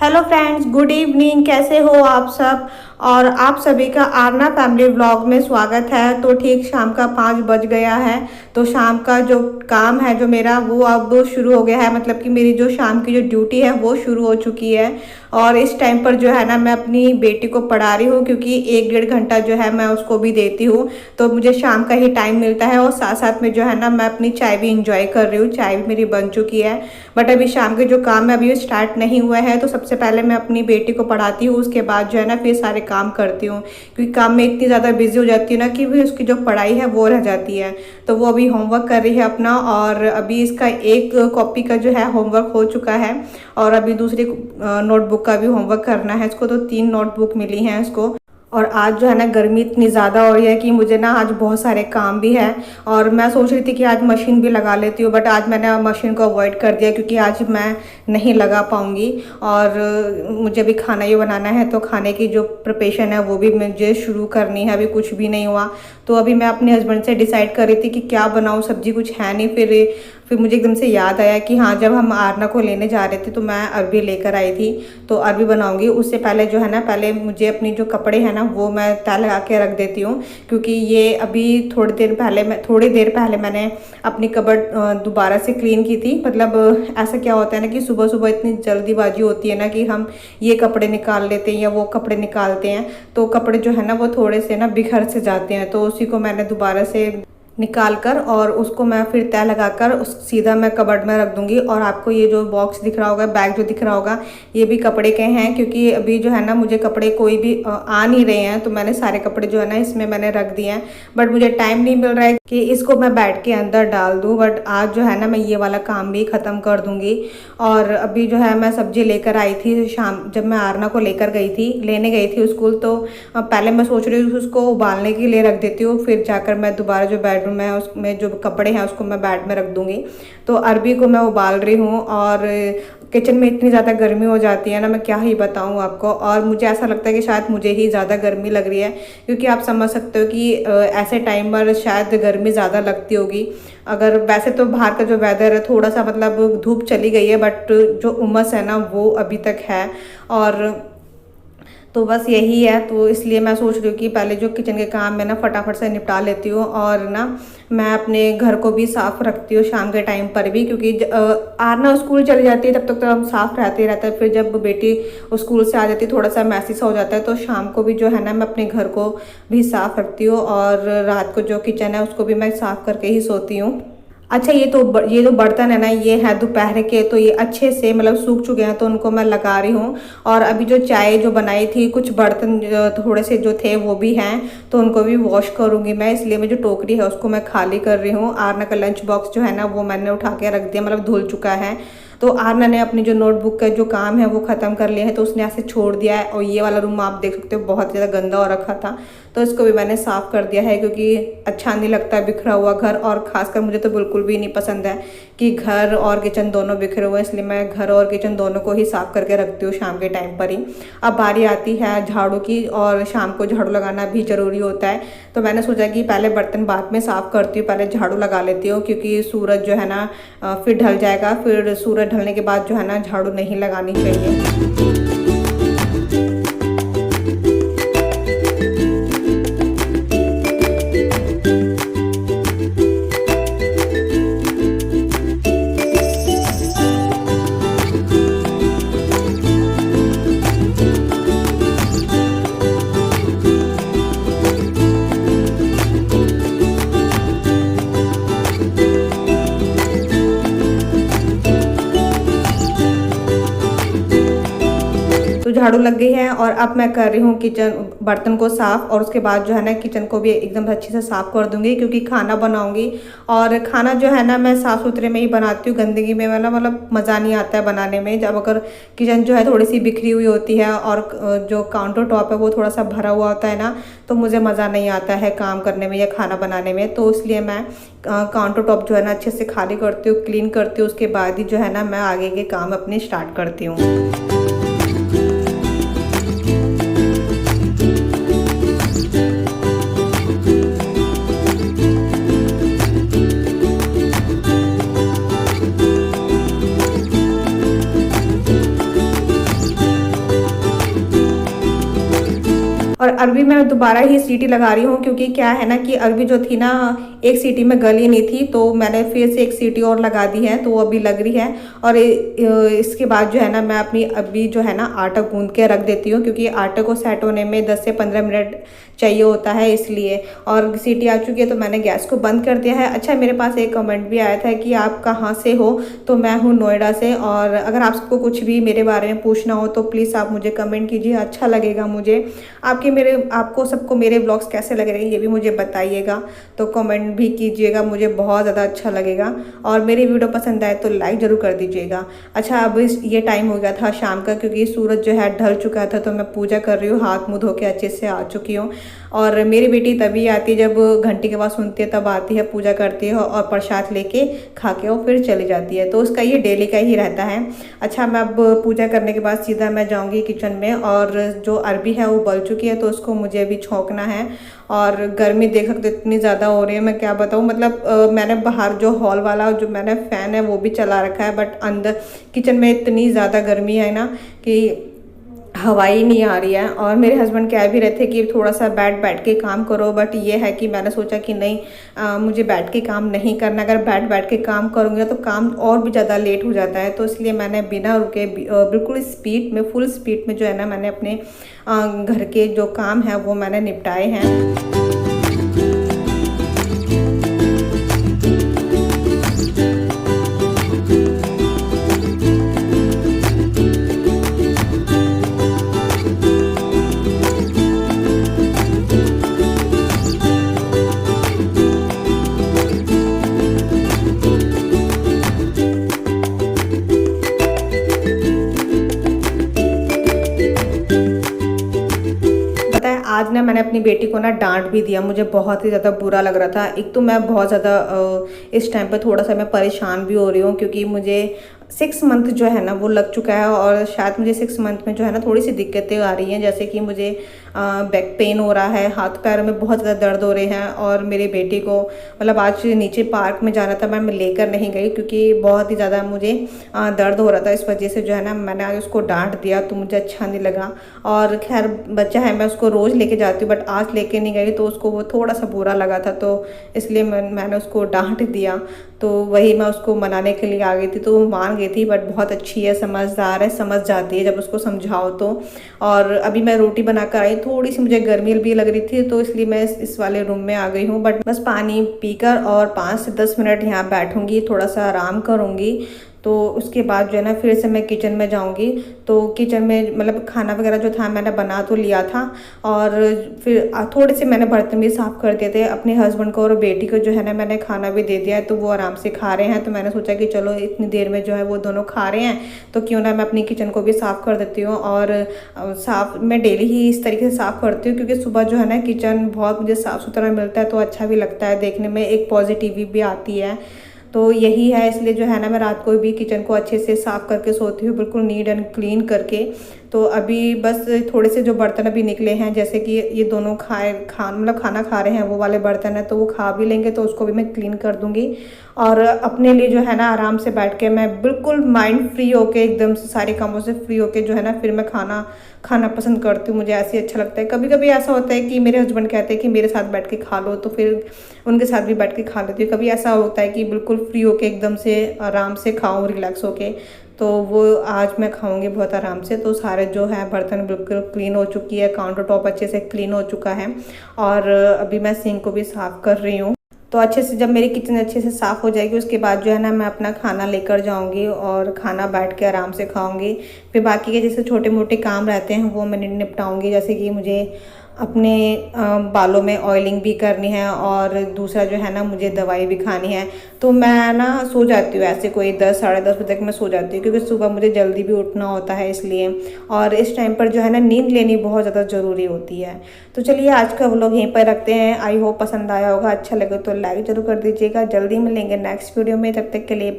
Hello friends, good evening. कैसे हो आप सब? और आप सभी का आरना फैमिली व्लॉग में स्वागत है। तो ठीक शाम का 5 बज गया है। तो शाम का जो काम है जो मेरा वो अब शुरू हो गया है, मतलब कि मेरी जो शाम की जो ड्यूटी है वो शुरू हो चुकी है। और इस टाइम पर जो है ना मैं अपनी बेटी को पढ़ा रही हूँ, क्योंकि 1-1.5 घंटा जो है मैं उसको भी देती हूँ। तो मुझे शाम का ही टाइम मिलता है और साथ साथ में जो है ना मैं अपनी चाय भी इंजॉय कर रही हूँ। चाय भी मेरी बन चुकी है, बट अभी शाम के जो काम है अभी स्टार्ट नहीं हुआ है। तो सबसे पहले मैं अपनी बेटी को पढ़ाती हूँ, उसके बाद जो है ना फिर सारे काम करती हूँ, क्योंकि काम में इतनी ज़्यादा बिजी हो जाती हूँ ना कि फिर उसकी जो पढ़ाई है वो रह जाती है। तो वो अभी होमवर्क कर रही है अपना, और अभी इसका एक कॉपी का जो है होमवर्क हो चुका है, और अभी दूसरी नोटबुक का भी होमवर्क करना है इसको। तो 3 नोटबुक मिली हैं इसको। और आज जो है ना गर्मी इतनी ज़्यादा हो रही है कि मुझे ना आज बहुत सारे काम भी है, और मैं सोच रही थी कि आज मशीन भी लगा लेती हूँ, बट आज मैंने मशीन को अवॉइड कर दिया क्योंकि आज मैं नहीं लगा पाऊँगी। और मुझे भी खाना ही बनाना है, तो खाने की जो प्रिपरेशन है वो भी मुझे शुरू करनी है। अभी कुछ भी नहीं हुआ, तो अभी मैं अपने हस्बैंड से डिसाइड कर रही थी कि क्या बनाऊँ, सब्जी कुछ है नहीं। फिर मुझे एकदम से याद आया कि हाँ, जब हम आरना को लेने जा रहे थे तो मैं अरबी लेकर आई थी, तो अरबी बनाऊंगी। उससे पहले जो है ना पहले मुझे अपनी जो कपड़े हैं ना वो मैं तय लगा के रख देती हूँ, क्योंकि ये अभी थोड़ी देर पहले मैंने अपनी कबर्ड दोबारा से क्लीन की थी। मतलब ऐसा क्या होता है ना कि सुबह सुबह इतनी जल्दीबाजी होती है ना कि हम ये कपड़े निकाल लेते हैं या वो कपड़े निकालते हैं, तो कपड़े जो है ना वो थोड़े से ना बिखर से जाते हैं। तो उसी को मैंने दोबारा से निकाल कर और उसको मैं फिर तय लगाकर उस सीधा मैं कबर्ड में रख दूंगी। और आपको ये जो बॉक्स दिख रहा होगा, बैग जो दिख रहा होगा, ये भी कपड़े के हैं, क्योंकि अभी जो है ना मुझे कपड़े कोई भी आ नहीं रहे हैं, तो मैंने सारे कपड़े जो है ना इसमें मैंने रख दिए हैं। बट मुझे टाइम नहीं मिल रहा है कि इसको मैं बेड के अंदर डाल दूँ, बट आज जो है ना मैं ये वाला काम भी ख़त्म कर दूँगी। और अभी जो है मैं सब्जी लेकर आई थी शाम, जब मैं आरना को लेने गई थी स्कूल, तो पहले मैं सोच रही हूँ उसको उबालने के लिए रख देती हूँ, फिर जाकर मैं दोबारा जो बेडरूम में उसमें जो कपड़े हैं उसको मैं बेड में रख दूँगी। तो अरबी को मैं उबाल रही हूँ, और किचन में इतनी ज़्यादा गर्मी हो जाती है ना, मैं क्या ही बताऊँ आपको। और मुझे ऐसा लगता है कि शायद मुझे ही ज़्यादा गर्मी लग रही है, क्योंकि आप समझ सकते हो कि ऐसे टाइम पर शायद गर्मी ज़्यादा लगती होगी। अगर वैसे तो बाहर का जो वेदर है थोड़ा सा मतलब धूप चली गई है, बट जो उमस है ना वो अभी तक है। और तो बस यही है, तो इसलिए मैं सोच रही हूँ कि पहले जो किचन के काम है ना फटाफट से निपटा लेती हूँ, और ना मैं अपने घर को भी साफ़ रखती हूँ शाम के टाइम पर भी, क्योंकि आरना स्कूल चली जाती है तब तक तो हम साफ़ रहते ही रहता है। फिर जब बेटी स्कूल से आ जाती है थोड़ा सा मैसी सा हो जाता है, तो शाम को भी जो है ना मैं अपने घर को भी साफ़ रखती हूँ, और रात को जो किचन है उसको भी मैं साफ़ करके ही सोती हूँ। अच्छा, ये जो बर्तन है ना ये है दोपहर के, तो ये अच्छे से मतलब सूख चुके हैं, तो उनको मैं लगा रही हूँ। और अभी जो चाय जो बनाई थी, कुछ बर्तन थोड़े से जो थे वो भी हैं, तो उनको भी वॉश करूँगी मैं, इसलिए मैं जो टोकरी है उसको मैं खाली कर रही हूँ। आरना का लंच बॉक्स जो है ना वो मैंने उठा के रख दिया, मतलब धुल चुका है। तो आरना ने अपनी जो नोटबुक का जो काम है वो ख़त्म कर लिया है, तो उसने ऐसे छोड़ दिया है। और ये वाला रूम आप देख सकते हो बहुत ज़्यादा गंदा हो रखा था, तो इसको भी मैंने साफ़ कर दिया है, क्योंकि अच्छा नहीं लगता है बिखरा हुआ घर। और ख़ासकर मुझे तो बिल्कुल भी नहीं पसंद है कि घर और किचन दोनों बिखरे हुए, इसलिए मैं घर और किचन दोनों को ही साफ़ करके रखती हूँ शाम के टाइम पर ही। अब बारी आती है झाड़ू की, और शाम को झाड़ू लगाना भी ज़रूरी होता है। तो मैंने सोचा कि पहले बर्तन बाद में साफ़ करती हूँ, पहले झाड़ू लगा लेती हूँ, क्योंकि सूरज जो है ना फिर ढल जाएगा। फिर सूरज ढलने के बाद जो है ना झाड़ू नहीं लगानी चाहिए। तो झाड़ू लग गई है, और अब मैं कर रही हूँ किचन बर्तन को साफ़, और उसके बाद जो है ना किचन को भी एकदम अच्छे से साफ़ कर दूँगी, क्योंकि खाना बनाऊँगी। और खाना जो है ना मैं साफ़ सुथरे में ही बनाती हूँ, गंदगी में मतलब मज़ा नहीं आता है बनाने में। जब अगर किचन जो है थोड़ी सी बिखरी हुई होती है, और जो काउंटर टॉप है वो थोड़ा सा भरा हुआ होता है ना, तो मुझे मज़ा नहीं आता है काम करने में या खाना बनाने में। तो इसलिए मैं काउंटर टॉप जो है ना अच्छे से खाली करती हूँ, क्लीन करती हूँ, उसके बाद ही जो है ना मैं आगे के काम अपने स्टार्ट करती हूँ। अरबी मैं दोबारा ही सीटी लगा रही हूँ, क्योंकि क्या है ना कि अरबी जो थी ना एक सीटी में गली नहीं थी, तो मैंने फिर से एक सीटी और लगा दी है, तो वो अभी लग रही है। और इसके बाद जो है ना मैं अपनी अभी जो है ना आटा गूंद के रख देती हूँ, क्योंकि आटे को सेट होने में 10 से 15 मिनट चाहिए होता है इसलिए। और सीटी आ चुकी है तो मैंने गैस को बंद कर दिया है। अच्छा, मेरे पास एक कमेंट भी आया था कि आप कहाँ से हो, तो मैं हूँ नोएडा से। और अगर आप सबको कुछ भी मेरे बारे में पूछना हो तो प्लीज़ आप मुझे कमेंट कीजिए, अच्छा लगेगा मुझे। आपको सबको मेरे ब्लॉग्स कैसे लग रहे हैं ये भी मुझे बताइएगा, तो कमेंट भी कीजिएगा, मुझे बहुत ज़्यादा अच्छा लगेगा। और मेरी वीडियो पसंद आए तो लाइक ज़रूर कर दीजिएगा। अच्छा, अब ये टाइम हो गया था शाम का, क्योंकि सूरज जो है ढल चुका था, तो मैं पूजा कर रही हूँ, हाथ मुँह धो के अच्छे से आ चुकी हूँ। और मेरी बेटी तभी आती है जब घंटी की आवाज़ सुनती है, तब आती है, पूजा करती है और प्रसाद लेके खा के वो फिर चली जाती है। तो उसका ये डेली का ही रहता है। अच्छा, मैं अब पूजा करने के बाद सीधा मैं जाऊंगी किचन में, और जो अरबी है वो उबल चुकी है, तो उसको मुझे अभी छौंकना है। और गर्मी देख सकते इतनी ज़्यादा हो रही है, मैं क्या बताऊँ। मतलब मैंने बाहर जो हॉल वाला जो मैंने फ़ैन है वो भी चला रखा है, बट अंदर किचन में इतनी ज़्यादा गर्मी है ना कि हवा ही नहीं आ रही है। और मेरे हस्बैंड कह भी रहे थे कि थोड़ा सा बैठ के काम करो, बट ये है कि मैंने सोचा कि नहीं, मुझे बैठ के काम नहीं करना। अगर बैठ के काम करूँगी ना तो काम और भी ज़्यादा लेट हो जाता है, तो इसलिए मैंने बिना रुके बिल्कुल स्पीड में, फुल स्पीड में जो है ना मैंने अपने घर के जो काम है वो मैंने निपटाए हैं। आज ना मैंने अपनी बेटी को ना डांट भी दिया, मुझे बहुत ही ज़्यादा बुरा लग रहा था। एक तो मैं बहुत ज़्यादा इस टाइम पे थोड़ा सा मैं परेशान भी हो रही हूँ, क्योंकि मुझे 6 मंथ जो है ना वो लग चुका है, और शायद मुझे 6 मंथ में जो है ना थोड़ी सी दिक्कतें आ रही हैं, जैसे कि मुझे बैक पेन हो रहा है, हाथ पैरों में बहुत ज़्यादा दर्द हो रहे हैं। और मेरी बेटी को मतलब आज नीचे पार्क में जाना था, मैं लेकर नहीं गई, क्योंकि बहुत ही ज़्यादा मुझे दर्द हो रहा था। इस वजह से जो है ना मैंने आज उसको डांट दिया, तो मुझे अच्छा नहीं लगा। और खैर बच्चा है, मैं उसको रोज़ लेके जाती हूँ, बट आज लेके नहीं गई, तो उसको वो थोड़ा सा बुरा लगा था, तो इसलिए मैंने उसको डांट दिया। तो वही मैं उसको मनाने के लिए आ गई थी, तो वो मान गई थी। बट बहुत अच्छी है, समझदार है, समझ जाती है जब उसको समझाओ तो। और अभी मैं रोटी बनाकर आई, थोड़ी सी मुझे गर्मी भी लग रही थी, तो इसलिए मैं इस वाले रूम में आ गई हूँ। बट बस पानी पीकर और 5 से 10 मिनट यहाँ बैठूंगी, थोड़ा सा आराम करूँगी, तो उसके बाद जो है ना फिर से मैं किचन में जाऊंगी। तो किचन में मतलब खाना वगैरह जो था मैंने बना तो लिया था, और फिर थोड़े से मैंने बर्तन भी साफ़ कर दिए थे। अपने हस्बैंड को और बेटी को जो है ना मैंने खाना भी दे दिया है, तो वो आराम से खा रहे हैं। तो मैंने सोचा कि चलो इतनी देर में जो है वो दोनों खा रहे हैं, तो क्यों ना मैं अपनी किचन को भी साफ़ कर देती हूँ। और मैं डेली ही इस तरीके से साफ़ करती हूँ, क्योंकि सुबह जो है ना किचन बहुत मुझे साफ़ सुथरा मिलता है, तो अच्छा भी लगता है देखने में, एक पॉजिटिव भी आती है। तो यही है, इसलिए जो है ना मैं रात को भी किचन को अच्छे से साफ़ करके सोती हूँ, बिल्कुल नीट एंड क्लीन करके। तो अभी बस थोड़े से जो बर्तन अभी निकले हैं, जैसे कि ये दोनों मतलब खाना खा रहे हैं वो वाले बर्तन है, तो वो खा भी लेंगे, तो उसको भी मैं क्लीन कर दूँगी। और अपने लिए जो है ना आराम से बैठ के मैं बिल्कुल माइंड फ्री होके, एकदम से सारे कामों से फ्री होके जो है ना फिर मैं खाना पसंद करती हूँ। मुझे ऐसे ही अच्छा लगता है। कभी कभी ऐसा होता है कि मेरे हस्बैंड कहते हैं कि मेरे साथ बैठ के खा लो, तो फिर उनके साथ भी बैठ के खा लेती हूँ। कभी ऐसा होता है कि बिल्कुल फ्री होके एकदम से आराम से खाऊं, रिलैक्स होके, तो वो आज मैं खाऊंगी बहुत आराम से। तो सारे जो है बर्तन बिल्कुल क्लीन हो चुकी है, काउंटर टॉप अच्छे से क्लीन हो चुका है, और अभी मैं सिंक को भी साफ़ कर रही हूँ। तो अच्छे से जब मेरी किचन अच्छे से साफ़ हो जाएगी, उसके बाद जो है ना मैं अपना खाना लेकर जाऊंगी और खाना बैठ के आराम से खाऊंगी। फिर बाकी के जैसे छोटे मोटे काम रहते हैं वो मैं निपटाऊंगी, जैसे कि मुझे अपने बालों में ऑयलिंग भी करनी है, और दूसरा जो है ना मुझे दवाई भी खानी है। तो मैं ना सो जाती हूँ ऐसे कोई 10 साढ़े 10 बजे तक मैं सो जाती हूँ, क्योंकि सुबह मुझे जल्दी भी उठना होता है इसलिए। और इस टाइम पर जो है ना नींद लेनी बहुत ज़्यादा ज़रूरी होती है। तो चलिए आज का व्लॉग यहीं पर रखते हैं। आई होप पसंद आया होगा, अच्छा लगे तो लाइक ज़रूर कर दीजिएगा। जल्दी मिलेंगे नेक्स्ट वीडियो में, तब तक के लिए बाय।